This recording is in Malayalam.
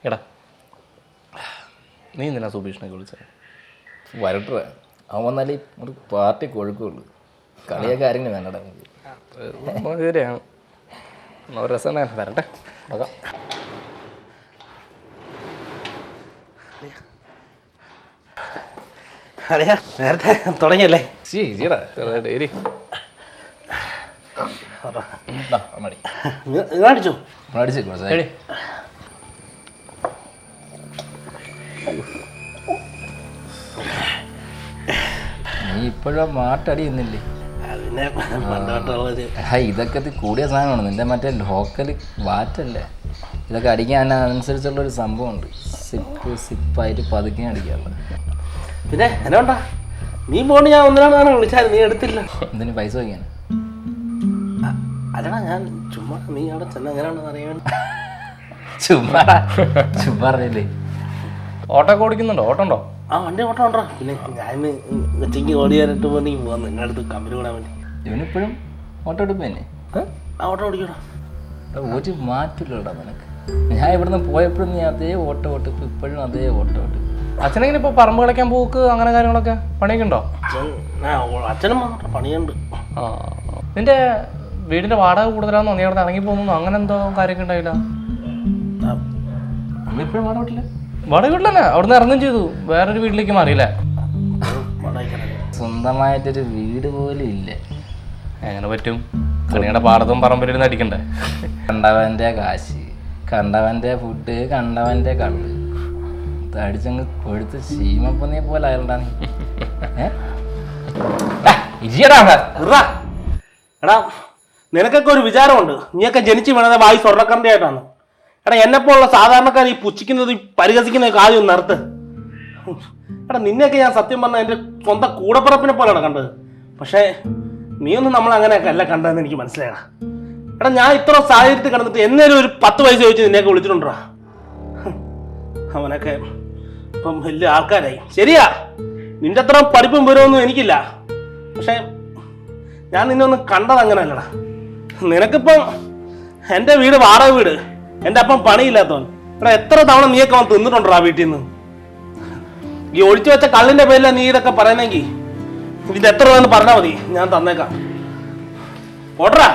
എടാ നീ എന്തിനാ സുബീഷിനൊക്കെ വിളിച്ചത്? വരട്ടെ, അവൻ വന്നാലേ ഒരു പാർട്ടി കൊഴുക്കുള്ളൂ. കളിയൊക്കെ ആരെങ്കിലും വേണ്ടടാ. ശരിയാണ്, ഒരു രസം തന്നെ. വരട്ടെ, നോക്കാം. അതെയാ നേരത്തെ തുടങ്ങിയല്ലേ? ശരിടാ, ഡെയിലി അടിച്ചോ? അടിച്ചേ നീ ഇപ്പോഴും മാട്ടടിയുന്നില്ലേ? ഇതൊക്കെ കൂടിയ സാധനമാണ്. നിന്റെ മറ്റേ ലോക്കൽ വാറ്റല്ലേ ഇതൊക്കെ അടിക്കാൻ അനുസരിച്ചുള്ളൊരു സംഭവമുണ്ട്. സിപ്പായിട്ട് പതുക്കെ അടിക്കാറുള്ളത്. പിന്നെ എന്നാ നീ പോണ്ട്, ഞാൻ ഒന്നിനാണ് വിളിച്ചാലും നീ എടുത്തില്ല. എന്തിനു പൈസ വയ്ക്കാൻ? അല്ലടാ ഞാൻ ചുമ്മാ നീ അവിടെ ചെന്ന എങ്ങനെയാണെന്ന് അറിയാൻ. ചുമ്മാ അറിയില്ലേ? ഓട്ടോ ഒക്കെ ഓടിക്കുന്നുണ്ടോ? ഓട്ടോ ഉണ്ടോ? ആ വണ്ടി ഓട്ടോ ഉണ്ടോ? പിന്നെ ഞാൻ ഉച്ചയ്ക്ക് ഓടിയാനിട്ട് പോയി പോകാൻ നിങ്ങളുടെ അടുത്ത് കമ്പനി കൂടാൻ വേണ്ടി. ഇവനിപ്പോഴും ഓട്ടോ എടുപ്പ് തന്നെ? ആ ഓട്ടോ ഓടിക്കടാ. ഒരു മാറ്റില്ലടാ നിനക്ക്. ഞാൻ ഇവിടുന്ന് പോയപ്പോഴും നീ അതേ ഓട്ടോ ഓട്ടിപ്പ്, ഇപ്പോഴും അതേ ഓട്ടോ ഓട്ടിപ്പ്. അച്ഛനെങ്ങനെ ഇപ്പോൾ പറമ്പ് കളിക്കാൻ പോക്ക് അങ്ങനെ കാര്യങ്ങളൊക്കെ പണിയൊക്കെ ഉണ്ടോ? അച്ഛനും പണിയുണ്ട്. ആ, നിന്റെ വീടിന്റെ വാടക കൂടുതലാണെന്നോ, നീ അവിടെ ഇറങ്ങി പോകുന്നു, അങ്ങനെ എന്തോ കാര്യമൊക്കെ ഉണ്ടായില്ല? അമ്മ ഇപ്പോഴും വാടക വീട്ടില്ല? വാടക വീട്ടിലല്ലേ, അവിടുന്ന് ഇറങ്ങും ചെയ്തു, വേറൊരു വീട്ടിലേക്ക് മാറിയില്ലേ? സ്വന്തമായിട്ടൊരു വീട് പോലും ഇല്ല. എങ്ങനെ പറ്റും? കണിയുടെ പാടത്തും പറമ്പിലിരുന്ന് അടിക്കണ്ടേ? കണ്ടവൻ്റെ കാശ്, കണ്ടവൻ്റെ ഫുഡ്, കണ്ടവൻ്റെ കള്ള് അടിച്ചങ്ങ് കൊഴുത്ത് ശീമപ്പന്നിയെ പോലെ ആയണ്ടാ നീ. എടാ നിനക്കൊക്കെ ഒരു വിചാരമുണ്ട്, നീയൊക്കെ ജനിച്ചു വീണത് വായി സ്വർണ്ണക്കറിന്റെ ആയിട്ടാണ്. എടാ എന്നെപ്പോലുള്ള സാധാരണക്കാർ ഈ പുച്ഛിക്കുന്നത് പരിഹസിക്കുന്നതൊക്കെ ആദ്യം ഒന്ന് നിർത്ത്. എടാ നിന്നെയൊക്കെ ഞാൻ സത്യം പറഞ്ഞാൽ എൻ്റെ സ്വന്തം കൂടപ്പിറപ്പിനെ പോലെയാണ് കണ്ടത്. പക്ഷേ നീയൊന്നും നമ്മൾ അങ്ങനെയൊക്കെ അല്ല കണ്ടതെന്ന് എനിക്ക് മനസ്സിലായടാ. എടാ ഞാൻ ഇത്ര സാഹചര്യത്തിൽ കിടന്നിട്ട് എന്നേലും ഒരു 10 പൈസ ചോദിച്ച് നിന്നെയൊക്കെ വിളിച്ചിട്ടുണ്ടാ. അവനൊക്കെ ഇപ്പം വലിയ ആൾക്കാരായി. ശരിയാ, നിന്റെ അത്ര പഠിപ്പും വിവരമൊന്നും എനിക്കില്ല. പക്ഷെ ഞാൻ നിന്നെ ഒന്ന് കണ്ടത് അങ്ങനെ അല്ലടാ. നിനക്കിപ്പം എൻ്റെ വീട് വാടക വീട്, എൻ്റെ അപ്പം പണിയില്ലാത്തവൻ. എടാ എത്ര തവണ നീയൊക്കെ അവൻ തിന്നിട്ടുണ്ടോ ആ വീട്ടിൽ നിന്ന്? ഈ ഒഴിച്ചു വെച്ച കള്ളിന്റെ പേരിലാണ് നീ ഇതൊക്കെ പറയുന്നെങ്കിൽ ഇത് എത്ര രൂപ പറഞ്ഞാൽ മതി, ഞാൻ തന്നേക്കാം. ഓട്ടറാ.